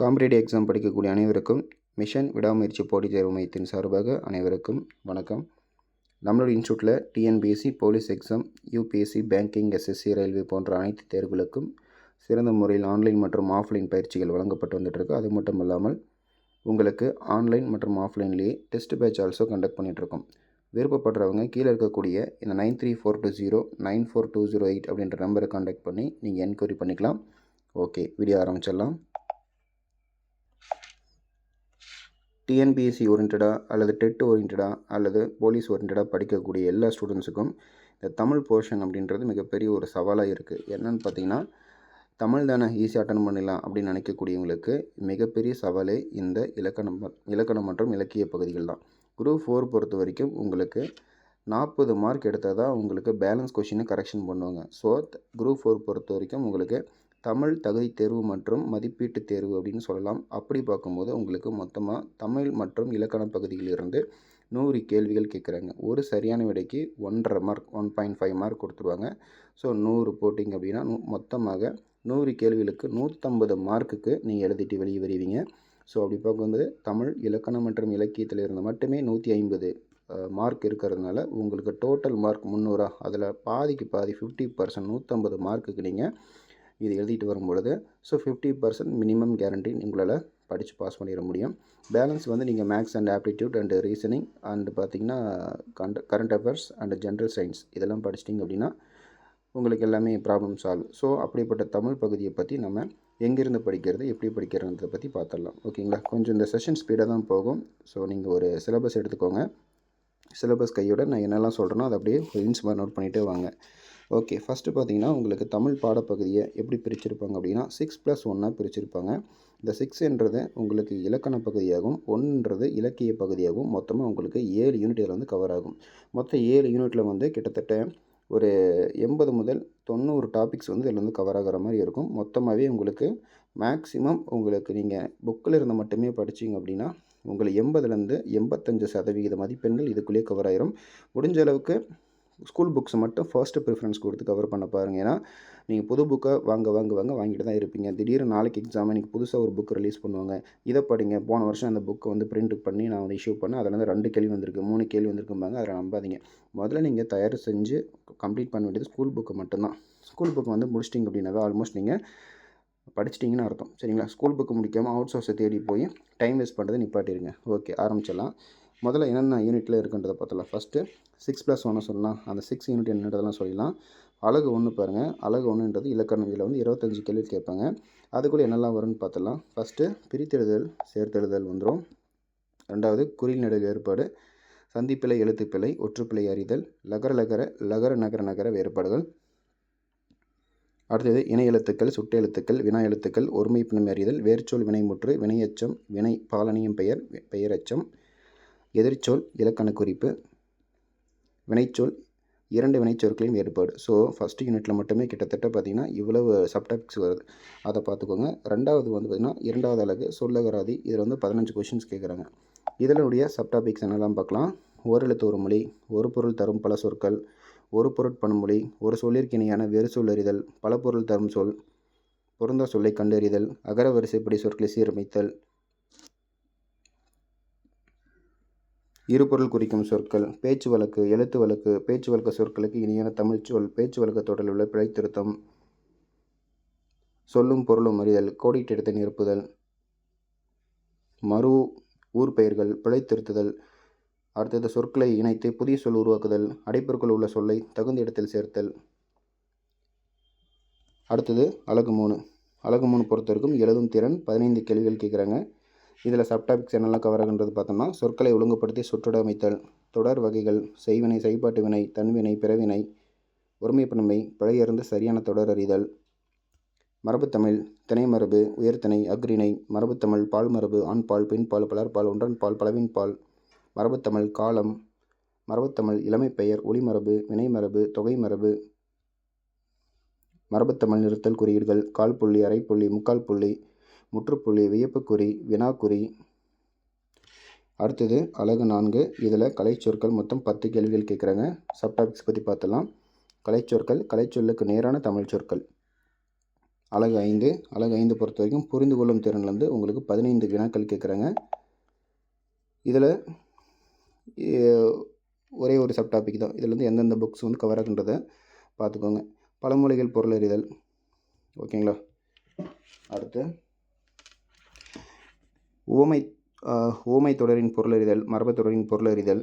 Competitive exam படிக்கக்கூடிய அனைவருக்கும் mission விடாமுயற்சி போட்டித் தேர்வு மையத்தின் சார்பாக அனைவருக்கும் வணக்கம். நம்மளோட இன்ஸ்டியூட்டில் TNPSC, police exam, UPSC, banking, SSC, railway போன்ற அனைத்து தேர்வுகளுக்கும் சிறந்த முறையில் ஆன்லைன் மற்றும் ஆஃப்லைன் பயிற்சிகள் வழங்கப்பட்டு வந்துட்டுருக்கு. அது மட்டும் இல்லாமல் உங்களுக்கு ஆன்லைன் மற்றும் ஆஃப்லைன்லேயே டெஸ்ட் பேட்ச் ஆல்சோ கண்டக்ட் பண்ணிகிட்ருக்கோம். விருப்பப்படுறவங்க கீழே இருக்கக்கூடிய இந்த 9342094208 அப்படின்ற நம்பரை கான்டாக்ட் பண்ணி நீங்கள் என்கொயரி பண்ணிக்கலாம். ஓகே, வீடியோ ஆரம்பிச்சிடலாம். டிஎன்பிஎஸ்சி ஓரியன்டாக அல்லது டெட் ஓரியன்டாக அல்லது போலீஸ் ஓரியன்டாக படிக்கக்கூடிய எல்லா ஸ்டூடெண்ட்ஸுக்கும் இந்த தமிழ் போர்ஷன் அப்படின்றது மிகப்பெரிய ஒரு சவாலாக இருக்குது. என்னென்னு பார்த்தீங்கன்னா, தமிழ் தானே ஈஸியாக அட்டன் பண்ணிடலாம் அப்படின்னு நினைக்கக்கூடியவங்களுக்கு மிகப்பெரிய சவாலே இந்த இலக்கணம் மற்றும் இலக்கிய பகுதிகள் தான். குரூப் 4 பொறுத்த வரைக்கும் உங்களுக்கு 40 மார்க் எடுத்தால் தான் உங்களுக்கு பேலன்ஸ் கொஷினை கரெக்ஷன் பண்ணுவாங்க. ஸோ குரூப் 4 பொறுத்த வரைக்கும் உங்களுக்கு தமிழ் தகுதி தேர்வு மற்றும் மதிப்பீட்டு தேர்வு அப்படின்னு சொல்லலாம். அப்படி பார்க்கும்போது உங்களுக்கு மொத்தமாக தமிழ் மற்றும் இலக்கண பகுதியிலிருந்து 100 கேள்விகள் கேட்குறாங்க. ஒரு சரியான விடைக்கு 1.5 மார்க் 1.5 மார்க் கொடுத்துருவாங்க. ஸோ 100 போட்டிங்க அப்படின்னா மொத்தமாக 100 கேள்விகளுக்கு 150 மார்க்குக்கு நீங்கள் எழுதிட்டு வெளியே வருவீங்க. ஸோ அப்படி பார்க்கும்போது தமிழ் இலக்கணம் மற்றும் இலக்கியத்தில் இருந்து மட்டுமே 150 மார்க் இருக்கிறதுனால உங்களுக்கு டோட்டல் மார்க் 300. அதில் பாதிக்கு பாதி 50% 150 மார்க்குக்கு நீங்கள் இது எழுதிட்டு வரும்பொழுது ஸோ 50% மினிமம் கேரண்டி உங்களால் படித்து பாஸ் பண்ணிட முடியும். பேலன்ஸ் வந்து நீங்கள் maths and aptitude and reasoning and பார்த்திங்கன்னா current affairs and general science இதெல்லாம் படிச்சிட்டிங்க அப்படின்னா உங்களுக்கு எல்லாமே ப்ராப்ளம் சால்வ். ஸோ அப்படிப்பட்ட தமிழ் பகுதியை பற்றி நம்ம எங்கேருந்து படிக்கிறது, எப்படி படிக்கிறதை பற்றி பார்த்துடலாம். ஓகேங்களா? கொஞ்சம் இந்த செஷன் ஸ்பீடாக தான் போகும். ஸோ நீங்கள் ஒரு சிலபஸ் எடுத்துக்கோங்க. சிலபஸ் கையோட நான் என்னெல்லாம் சொல்கிறேனோ அதை அப்படியே இன்ஸ் மாதிரி நோட் பண்ணிகிட்டே வாங்க. ஓகே, ஃபஸ்ட்டு பார்த்தீங்கன்னா உங்களுக்கு தமிழ் பாடப்பகுதியை எப்படி பிரிச்சிருப்பாங்க அப்படின்னா 6+1 பிரிச்சிருப்பாங்க. இந்த 6ன்றது உங்களுக்கு இலக்கண பகுதியாகவும் 1ன்றது இலக்கிய பகுதியாகவும் மொத்தமாக உங்களுக்கு 7 யூனிட் இதில் வந்து கவர் ஆகும். மொத்தம் 7 யூனிட்டில் வந்து கிட்டத்தட்ட ஒரு 80 முதல் 90 டாபிக்ஸ் வந்து இதில் வந்து கவர் ஆகிற மாதிரி இருக்கும். மொத்தமாகவே உங்களுக்கு மேக்ஸிமம் உங்களுக்கு நீங்கள் புக்கில் இருந்து மட்டுமே படிச்சிங்க அப்படின்னா உங்களுக்கு 80லேருந்து 85% மதிப்பெண்கள் இதுக்குள்ளேயே கவர் ஆகிரும். முடிஞ்ச அளவுக்கு ஸ்கூல் புக்ஸ் மட்டும் ஃபர்ஸ்ட்டு ப்ரிஃபரன்ஸ் கொடுத்து கவர் பண்ண பாருங்கள். ஏன்னா நீங்கள் புது புக்கை வாங்கிட்டு தான் இருப்பீங்க. திடீர்னு நாளைக்கு எக்ஸாம் இன்றைக்கி புதுசாக ஒரு புக் ரிலீஸ் பண்ணுவாங்க, இதை படிங்க. போன வருஷம் அந்த புக்கை வந்து பிரிண்ட் பண்ணி நான் வந்து இஷ்யூ பண்ணேன், அதில் வந்து 2 கேள்வி வந்திருக்கு, 3 கேள்வி வந்திருக்கும்பாங்க. அதில் நம்பாதீங்க. முதல்ல நீங்கள் தயார் செஞ்சு கம்ப்ளீட் பண்ண வேண்டியது ஸ்கூல் புக்கு மட்டும்தான். ஸ்கூல் புக்கு வந்து முடிச்சிட்டிங்க அப்படின்னாவே ஆல்மோஸ்ட் நீங்கள் படிச்சிட்டிங்கன்னு அர்த்தம். சரிங்களா? ஸ்கூல் புக்கு முடிக்காமல் அவுட் சோர்ஸை தேடி போய் டைம் வேஸ்ட் பண்ணுறதை நிப்பாட்டிடுங்க. ஓகே, ஆரம்பிச்சிடலாம். முதல்ல என்னென்ன யூனிட்டில் இருக்குன்றதை பார்த்தலாம். ஃபஸ்ட்டு 6+1 சொன்னால் அந்த 6 யூனிட் என்னன்றதெல்லாம் சொல்லிடலாம். அழகு 1 பாருங்கள். அழகு 1ன்றது இலக்கணம். இதில் வந்து 25 கேள்வி கேட்பாங்க. அதுக்குள்ளே என்னெல்லாம் வரும்னு பார்த்துடலாம். ஃபஸ்ட்டு பிரித்தெழுதல் சேர்த்தெழுதல் வந்துடும். 2வது குறில் நெடில் வேறுபாடு, சந்திப்பிழை எழுத்துப்பிழை, ஒற்றுப்பிழை அறிதல், லகர நகர வேறுபாடுகள். அடுத்தது இணை எழுத்துக்கள், சுட்டு எழுத்துக்கள், வினா எழுத்துக்கள், ஒருமைப்பினம் அறிதல், வேர்ச்சொல் வினைமுற்று, வினையச்சம், வினை பாலனியும் பெயரச்சம், எதிர்ச்சொல், இலக்கண குறிப்பு, வினைச்சொல், 2 வினைச்சொற்களின் வேறுபாடு. ஸோ ஃபஸ்ட்டு யூனிட்டில் மட்டுமே கிட்டத்தட்ட பார்த்திங்கன்னா இவ்வளவு சப்டாபிக்ஸ் வருது. அதை பார்த்துக்கோங்க. 2வது வந்து பார்த்திங்கன்னா 2வது அலகு சொல்லகராதி. இதில் வந்து 15 கொஷின்ஸ் கேட்குறாங்க. இதனுடைய சப்டாபிக்ஸ் என்னெல்லாம் பார்க்கலாம். ஓரெழுத்து ஒரு மொழி, ஒரு பொருள் தரும் பல சொற்கள், ஒரு பொருட்பன்மொழி, ஒரு சொல்லிற்கு இணையான வேறு சொல் அறிதல், பல பொருள் தரும் சொல், பொருந்தா சொல்லை கண்டறிதல், அகர வரிசைப்படி சொற்களை சீரமைத்தல், இருபொருள் குறிக்கும் சொற்கள், பேச்சு வழக்கு, எழுத்து வழக்கு, பேச்சு வழக்கு சொற்களுக்கு இனியான தமிழ் சொல், பேச்சு வழக்கு தொடரில் உள்ள பிழை திருத்தம், சொல்லும் பொருளும் அறிதல், கோடிட்டெடுத்து நிரப்புதல், மறு ஊர் பெயர்கள், பிழை திருத்துதல். அடுத்தது சொற்களை இணைத்து புதிய சொல் உருவாக்குதல், அடைப்பிற்குள் உள்ள சொல்லை தகுந்த இடத்தில் சேர்த்தல். அடுத்தது அலகு 3. அலகு 3 பொறுத்த வரைக்கும் எழுதும் திறன் 15 கேள்விகள் கேட்குறாங்க. இதில் சப்டாபிக்ஸ் என்னெல்லாம் கவர் ஆகுன்றது பார்த்தோம்னா சொற்களை ஒழுங்குபடுத்தி சொற்றொடர் அமைத்தல், தொடர் வகைகள், செய்வினை, செய்பாட்டு வினை, தன்வினை, பிறவினை, ஒருமைப்பன்மை, பிழையறிந்து சரியான தொடர் அறிதல், மரபுத்தமிழ், திணைமரபு, உயர்திணை, அஃறிணை, மரபுத்தமிழ், பால்மரபு, ஆண்பால், பெண்பால், பலர்பால், ஒன்றன்பால், பலவின்பால், மரபுத்தமிழ், காலம், மரபுத்தமிழ், இளமைப்பெயர், ஒளிமரபு, வினைமரபு, தொகைமரபு, மரபுத்தமிழ், நிறுத்தல் குறியீடுகள், கால்புள்ளி, அரைப்புள்ளி, முக்கால் புள்ளி, முற்றுப்புள்ளி, வியப்புக்குறி, வினாக்குறி. அடுத்தது அலகு 4. இதில் கலைச்சொற்கள் மொத்தம் 10 கேள்விகள் கேட்குறாங்க. சப்டாபிக்ஸ் பற்றி பார்த்துலாம். கலைச்சொற்கள், கலைச்சொல்லுக்கு நேரான தமிழ் சொற்கள். அழகு 5. அழகு 5 பொறுத்த வரைக்கும் புரிந்து கொள்ளும் திறன்லேருந்து உங்களுக்கு 15 வினாக்கள் கேட்குறாங்க. இதில் ஒரே ஒரு சப் டாபிக் தான். இதில் எந்தெந்த புக்ஸ் வந்து கவர் ஆகுன்றதை பார்த்துக்கோங்க. பழமொழிகள் பொருளறிதல். ஓகேங்களா? அடுத்து உவமை தொடரின் பொருளறிதல், மரபுத் தொடரின் பொருளறிதல்.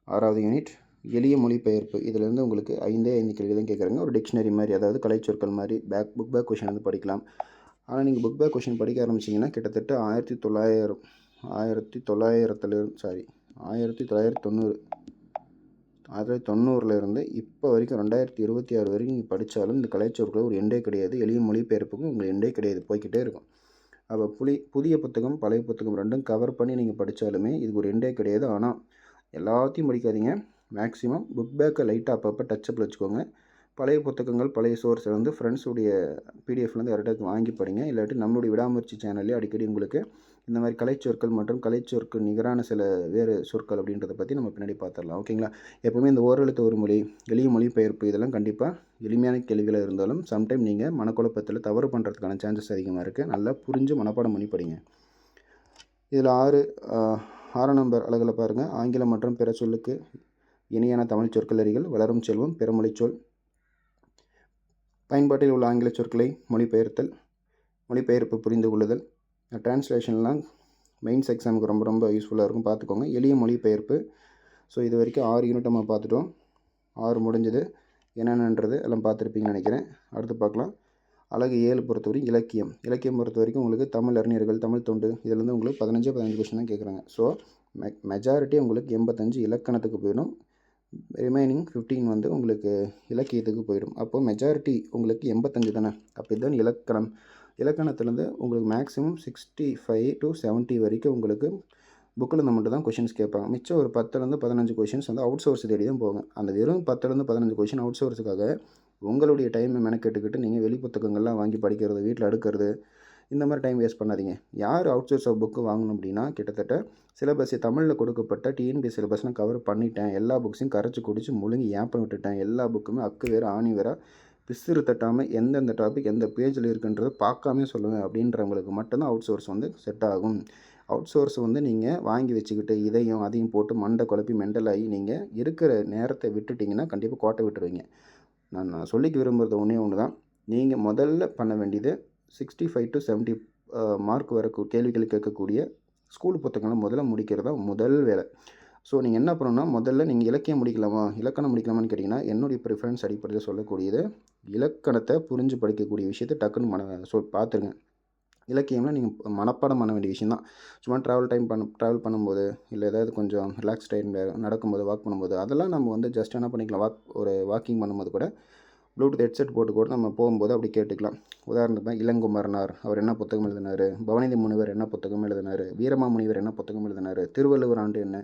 6வது யூனிட் எளிய மொழிபெயர்ப்பு. இதிலேருந்து உங்களுக்கு 5 கேள்வி தான் கேட்குறாங்க. ஒரு டிக்ஷனரி மாதிரி, அதாவது கலைச்சொற்கள் மாதிரி புக் பேக் கொஷின் வந்து படிக்கலாம். ஆனால் நீங்கள் புக் பேக் கொஷின் படிக்க ஆரம்பிச்சிங்கன்னா கிட்டத்தட்ட 1990 இப்போ வரைக்கும் 2026 வரைக்கும் நீங்கள் படித்தாலும் இந்த கலைச்சொற்கள் ஒரு எண்டே கிடையாது. எளிய மொழிபெயர்ப்புக்கும் உங்களுக்கு எண்டே கிடையாது, போய்கிட்டே இருக்கும். அப்போ புதிய புத்தகம் பழைய புத்தகம் ரெண்டும் கவர் பண்ணி நீங்கள் படித்தாலுமே இதுக்கு ஒரு எண்டே கிடையாது. ஆனால் எல்லாத்தையும் படிக்காதீங்க. மேக்ஸிமம் புக் பேக்கை லைட்டாக அப்பப்போ டச்சப்பில் வச்சுக்கோங்க. பழைய புத்தகங்கள் பழைய சோர்ஸில் வந்து ஃப்ரெண்ட்ஸுடைய பிடிஎஃப்லேருந்து யார்கிட்ட வாங்கி படிங்க. இல்லாட்டி நம்மளுடைய விடாமுயற்சி சேனல்லே அடிக்கடி உங்களுக்கு இந்த மாதிரி கலைச்சொற்கள் மற்றும் கலைச்சொற்கு நிகரான சில வேறு சொற்கள் அப்படின்றத பற்றி நம்ம பின்னாடி பார்த்துடலாம். ஓகேங்களா? எப்போவுமே இந்த ஓரெழுத்து ஒரு மொழி, எளிய மொழிபெயர்ப்பு இதெல்லாம் கண்டிப்பாக எளிமையான கேள்விகளாக இருந்தாலும் சம்டைம் நீங்கள் மனக்குழப்பத்தில் தவறு பண்ணுறதுக்கான சான்சஸ் அதிகமாக இருக்குது. நல்லா புரிஞ்சு மனப்பாடம் பண்ணி படிங்க. இதில் 6 நம்பர் அழகில் பாருங்கள். ஆங்கிலம் மற்றும் பிற சொல்லுக்கு இணையான தமிழ் சொற்களறிகள், வளரும் செல்வம், பிறமொழிச்சொல், பயன்பாட்டில் உள்ள ஆங்கில சொற்களை மொழிபெயர்த்தல், மொழிபெயர்ப்பு புரிந்து கொள்ளுதல். டிரான்ஸ்லேஷன்லாம் மெயின்ஸ் எக்ஸாமுக்கு ரொம்ப ரொம்ப யூஸ்ஃபுல்லாக இருக்கும், பார்த்துக்கோங்க. எளிய மொழிபெயர்ப்பு. ஸோ இது வரைக்கும் 6 யூனிட் நம்ம பார்த்துட்டோம். 6 முடிஞ்சது. என்னென்னன்றது எல்லாம் பார்த்துருப்பீங்கன்னு நினைக்கிறேன். அடுத்து பார்க்கலாம். அழகு 7 பொறுத்தவரை இலக்கியம் பொறுத்த வரைக்கும் உங்களுக்கு தமிழ் அறிஞர்கள், தமிழ் தொண்டு இதிலேருந்து உங்களுக்கு 15 கொஷின் தான் கேட்குறாங்க. ஸோ மெஜாரிட்டி உங்களுக்கு 85 இலக்கணத்துக்கு போயிடும். ரிமைனிங் 15 வந்து உங்களுக்கு இலக்கியத்துக்கு போயிடும். அப்போது மெஜாரிட்டி உங்களுக்கு 85 தானே. அப்போ இதுதான் இலக்கணத்துலேருந்து உங்களுக்கு மேக்ஸிமம் 65 to 70 வரைக்கும் உங்களுக்கு புக்கில் மட்டும் தான் கொஷின்ஸ் கேட்பாங்க. மிச்சம் ஒரு 10லேருந்து 15 கொஷின்ஸ் வந்து அவுட் சோர்ஸ் தேடி தான் போங்க. அந்த வெறும் 10லேருந்து 15 கொஷின் அவுட் சோர்ஸுக்காக உங்களுடைய டைமை மெனக்கெட்டுக்கிட்டு நீங்கள் வெளி புத்தகங்கள்லாம் வாங்கி படிக்கிறது, வீட்டில் அடுக்கிறது, இந்த மாதிரி டைம் வேஸ்ட் பண்ணாதீங்க. யார் அவுட் சோர்ஸ் புக்கு வாங்கணும் அப்படின்னா கிட்டத்தட்ட சிலபஸ் தமிழில் கொடுக்கப்பட்ட டிஎன்பி சிலபஸ் நான் கவர் பண்ணிட்டேன், எல்லா புக்ஸையும் கரைச்சி குடிச்சு முழுங்கி ஏப்பம் விட்டுட்டேன், எல்லா புக்குமே அக்கு வேறு ஆணி வேற பிசுறு தட்டாமல் எந்தெந்த டாபிக் எந்த பேஜில் இருக்குன்றதை பார்க்காமே சொல்லுங்கள் அப்படின்றவங்களுக்கு மட்டும்தான் அவுட் சோர்ஸ் வந்து செட் ஆகும். அவுட் சோர்ஸ் வந்து நீங்கள் வாங்கி வச்சுக்கிட்டு இதையும் அதையும் போட்டு மண்டை குழப்பி மெண்டலாகி நீங்கள் இருக்கிற நேரத்தை விட்டுட்டிங்கன்னா கண்டிப்பாக கோட்டை விட்டுருவீங்க. நான் சொல்லிக்க விரும்புகிறது ஒன்று தான். நீங்கள் முதல்ல பண்ண வேண்டியது 65 to 70 மார்க் வர கேள்விகள் கேட்கக்கூடிய ஸ்கூல் புத்தகங்களை முதல்ல முடிக்கிறது தான் முதல் வேலை. ஸோ நீங்கள் என்ன பண்ணணும்னா முதல்ல நீங்கள் இலக்கியம் இலக்கணம் முடிக்கலாமான்னு கேட்டிங்கன்னா என்னுடைய ப்ரிஃபரன்ஸ் அடிப்படையில் சொல்லக்கூடியது இலக்கணத்தை புரிஞ்சு படிக்கக்கூடிய விஷயத்தை டக்குன்னு பார்த்துருங்க. இலக்கியம்னா நீங்கள் மனப்பாடம் பண்ண வேண்டிய விஷயம் தான். சும்மா ட்ராவல் பண்ணும்போது இல்லை ஏதாவது கொஞ்சம் ரிலாக்ஸ் டைமில் நடக்கும்போது வாக் பண்ணும்போது அதெல்லாம் நம்ம வந்து ஜஸ்ட் என்ன பண்ணிக்கலாம், வாக்கிங் பண்ணும்போது கூட ப்ளூடூத் ஹெட்செட் போட்டு கூட நம்ம போகும்போது அப்படி கேட்டுக்கலாம். உதாரணத்துக்கு இளங்குமரனார் அவர் என்ன புத்தகம் எழுதினார், பவனிதி முனிவர் என்ன புத்தகம் எழுதினார், வீரமாமுனிவர் என்ன புத்தகம் எழுதினார், திருவள்ளுவர் ஆண்டு என்ன,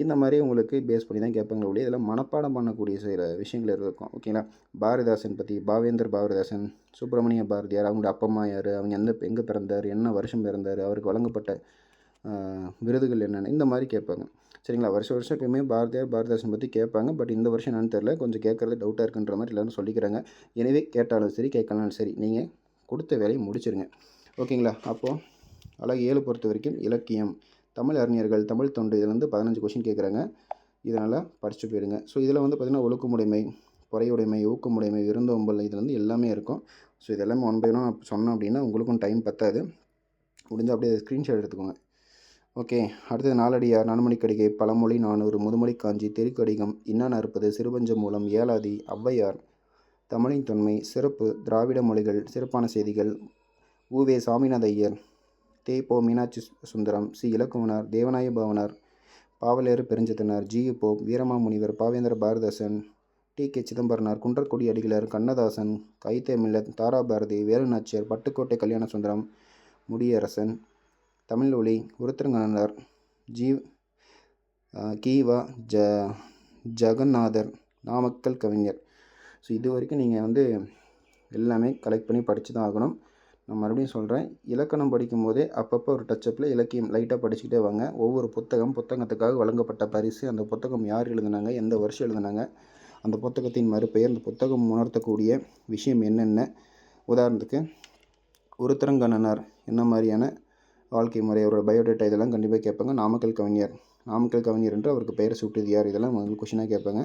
இந்த மாதிரி உங்களுக்கு பேஸ் பண்ணி தான் கேட்பாங்க ஒழிய இதெல்லாம் மனப்பாடம் பண்ணக்கூடிய சில விஷயங்கள் இருக்கும். ஓகேங்களா? பாரதிதாசன் பற்றி பாவேந்தர் பாரதிதாசன், சுப்பிரமணிய பாரதியார், அவங்களுடைய அப்பம்மா யார், அவங்க எங்கே பிறந்தார், என்ன வருஷம் பிறந்தார், அவருக்கு வழங்கப்பட்ட விருதுகள் என்னென்ன, இந்த மாதிரி கேட்பாங்க. சரிங்களா? வருஷம் எப்பயுமே பாரதிதாசன் பற்றி கேட்பாங்க. பட் இந்த வருஷம் என்னன்னு தெரில, கொஞ்சம் கேட்குறது டவுட்டாக இருக்குன்ற மாதிரி எல்லோரும் சொல்லிக்கிறாங்க. எனவே கேட்டாலும் சரி கேட்கலாலும் சரி நீங்கள் கொடுத்த வேலையை முடிச்சிருங்க. ஓகேங்களா? அப்போது அழகு 7 பொறுத்த வரைக்கும் இலக்கியம், தமிழ் அறிஞர்கள், தமிழ் தொண்டு இதில் 15 கொஷின் கேட்குறாங்க. இதனால் படித்து போயிடுங்க. ஸோ இதில் வந்து பார்த்திங்கன்னா ஒழுக்கமுடைமை, பொறையுடைமை, ஊக்கமுடைமை, விருந்தோம்பல் இதில் எல்லாமே இருக்கும். ஸோ இதெல்லாமே 1 by 1 நான் சொன்னோம் அப்படின்னா உங்களுக்கும் டைம் பத்தாது. முடிஞ்சால் அப்படியே ஸ்க்ரீன்ஷாட் எடுத்துக்கோங்க. ஓகே. அடுத்தது நாலடியார், நன்மணிக்கடிகை, பழமொழி 400, முதுமொழி காஞ்சி, தெருக்கடிகம், இன்னான் அறுப்பது, சிறுபஞ்ச மூலம், ஏலாதி, ஔவையார், தமிழின் தொன்மை, சிறப்பு, திராவிட மொழிகள், சிறப்பான செய்திகள், உவே சாமிநாத ஐயர், தே.பொ. Meenakshi Sundaram, C. Ilakkuvanar, Devaneya Pavanar, Pavalaeru Perunchithiranar, G U. Pope, Veeramamunivar, Pavendhar Bharathidasan, T K. Chidambaranar, Kunrakudi Adigalar, Kannadasan, Quaide Millat, Tharabharathi, Velu Nachiyar, Pattukkottai Kalyana Sundaram, Mudiyarasan, Tamil ஒளி, உருத்திரங்கண்ணனார், கி.வ. ஜெகநாதர், நாமக்கல் கவிஞர். ஸோ இது வரைக்கும் நீங்கள் வந்து எல்லாமே கலெக்ட் பண்ணி படித்து தான் ஆகணும். நான் மறுபடியும் சொல்கிறேன், இலக்கணம் படிக்கும்போதே அப்பப்போ ஒரு டச்சப்பில் இலக்கியம் லைட்டாக படிச்சுக்கிட்டே வாங்க. ஒவ்வொரு புத்தகத்துக்காக வழங்கப்பட்ட பரிசு, அந்த புத்தகம் யார் எழுதுனாங்க, எந்த வருஷம் எழுதுனாங்க, அந்த புத்தகத்தின் மறுபெயர், அந்த புத்தகம் உணர்த்தக்கூடிய விஷயம் என்னென்ன. உதாரணத்துக்கு ஒருத்தரங்கண்ணனார் என்ன மாதிரியான வாழ்க்கை முறை, அவரோட பயோடேட்டா இதெல்லாம் கண்டிப்பாக கேட்பாங்க. நாமக்கல் கவிஞர் என்று அவருக்கு பெயர் சூட்டியது யார், இதெல்லாம் உங்களுக்கு கொஷினாக கேட்பாங்க.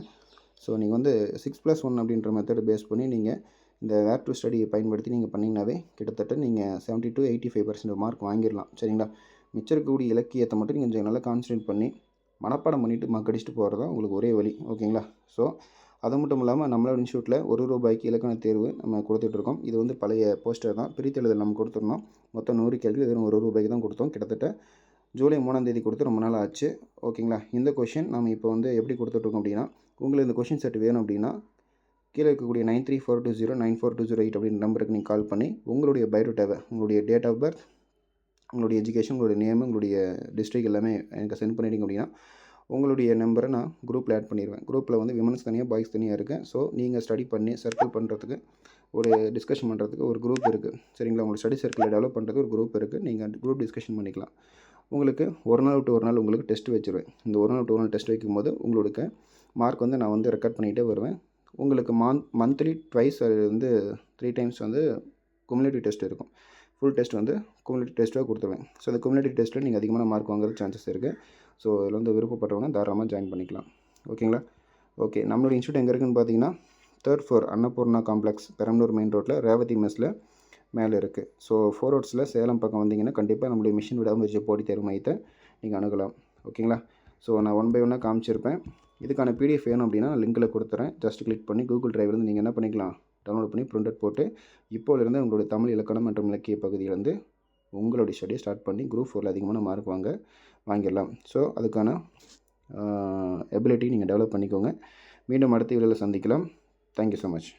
ஸோ நீங்கள் வந்து 6+1 அப்படின்ற மெத்தட் பேஸ் பண்ணி நீங்கள் இந்த வேர் டு ஸ்டடியை பயன்படுத்தி நீங்கள் பண்ணிங்கனாவே கிட்டத்தட்ட நீங்கள் 70 to 85% மார்க் வாங்கிடலாம். சரிங்களா? மிச்சம் இருக்கக்கூடிய இலக்கியத்தை மட்டும் நீங்கள் கொஞ்சம் நல்லா கான்சன்ட்ரேட் பண்ணி மனப்பாடம் பண்ணிவிட்டு மக்கடிச்சுட்டு போகிறது தான் உங்களுக்கு ஒரே வழி. ஓகேங்களா? ஸோ அது மட்டும் இல்லாமல் நம்மளோட இன்ஸ்டியூட்டில் ₹1 இலக்கண தேர்வு நம்ம கொடுத்துட்ருக்கோம். இது வந்து பழைய போஸ்டர் தான், பிரித்தெழுதல் நம்ம கொடுத்துருந்தோம். மொத்தம் 100 கேள்வி வெறும் ₹1 தான் கொடுத்தோம். கிட்டத்தட்ட ஜூலை 3ஆம் தேதி கொடுத்து ரொம்ப நாள் ஆச்சு. ஓகேங்களா? இந்த கொஷின் நம்ம இப்போ வந்து எப்படி கொடுத்துட்ருக்கோம் அப்படின்னா, உங்களுக்கு இந்த கொஷின் செட் வேணும் அப்படின்னா கீழே இருக்கக்கூடிய 9342094208 அப்படின்ற நம்பருக்கு நீங்கள் கால் பண்ணி உங்களுடைய பயோடேட்டாவை, உங்களுடைய டேட் ஆஃப் பர்த், உங்களுடைய எஜுகேஷன், உங்களுடைய நேமு, உங்களுடைய டிஸ்ட்ரிக்ட் எல்லாமே எனக்கு சென்ட் பண்ணிட்டீங்க அப்படின்னா உங்களுடைய நம்பரை நான் குரூப்பில் ஆட் பண்ணிடுவேன். குரூப்பில் வந்து விமன்ஸ் தனியாக, பாய்ஸ் தனியாக இருக்குது. ஸோ நீங்கள் ஸ்டடி பண்ணி சர்க்கிள் பண்ணுறதுக்கு, ஒரு டிஸ்கஷன் பண்ணுறதுக்கு ஒரு குரூப் இருக்குது. சரிங்களா? உங்களோட ஸ்டடி சர்க்கிளை டெவலப் பண்ணுறதுக்கு ஒரு குரூப் இருக்குது. நீங்கள் குரூப் டிஸ்கஷன் பண்ணிக்கலாம். உங்களுக்கு ஒரு நாள் விட்டு ஒரு நாள் உங்களுக்கு டெஸ்ட் வச்சுருவேன். இந்த ஒரு நாள் விட்டு ஒரு நாள் டெஸ்ட் வைக்கும்போது உங்களுக்கு மார்க் வந்து நான் வந்து ரெக்கார்ட் பண்ணிகிட்டே வருவேன். உங்களுக்கு மந்த்லி ட்வைஸ் வந்து 3 டைம்ஸ் வந்து குமுலேட்டிவ் டெஸ்ட் இருக்கும். ஃபுல் டெஸ்ட் வந்து குமுலேட்டிவ் டெஸ்ட்டாக கொடுத்துருவேன். ஸோ அந்த குமுலேட்டிவ் டெஸ்ட்டில் நீங்கள் அதிகமான மார்க் வாங்குறது சான்சஸ் இருக்குது. ஸோ இதில் வந்து விருப்பப்பட்டவங்க தாராளமாக ஜாயின் பண்ணிக்கலாம். ஓகேங்களா? ஓகே, நம்மளோட இன்ஸ்டியூட் எங்கே இருக்குதுன்னு பார்த்தீங்கன்னா 3rd floor Annapurna complex, Perambalur main ரோட்டில் ரேவதி மெஸ்ஸில் மேலே இருக்குது. ஸோ 4 roadsல சேலம் பக்கம் வந்தீங்கன்னா கண்டிப்பாக நம்மளுடைய மிஷின் விடாமுயற்சி போட்டித் தேர்வு மையத்தை நீங்கள் அணுகலாம். ஓகேங்களா? ஸோ நான் 1 by 1 காமிச்சிருப்பேன். இதுக்கான பிடிஎஃப் வேணும் அப்படின்னா நான் லிங்கில் கொடுத்துறேன். ஜஸ்ட் கிளிக் பண்ணி கூகுள் டிரைவ்லேருந்து நீங்கள் என்ன பண்ணிக்கலாம், டவுன்லோட் பண்ணி பிரிண்ட் அவுட் போட்டு இப்போலேருந்து உங்களுடைய தமிழ் இலக்கணம் மற்றும் இலக்கிய பகுதியிலேருந்து உங்களுடைய ஸ்டடியை ஸ்டார்ட் பண்ணி குரூப் 4ல் அதிகமான மார்க் வாங்கிடலாம். ஸோ அதுக்கான எபிலிட்டி நீங்கள் டெவலப் பண்ணிக்கோங்க. மீண்டும் அடுத்த வீடியோவில் சந்திக்கலாம். Thank you so much.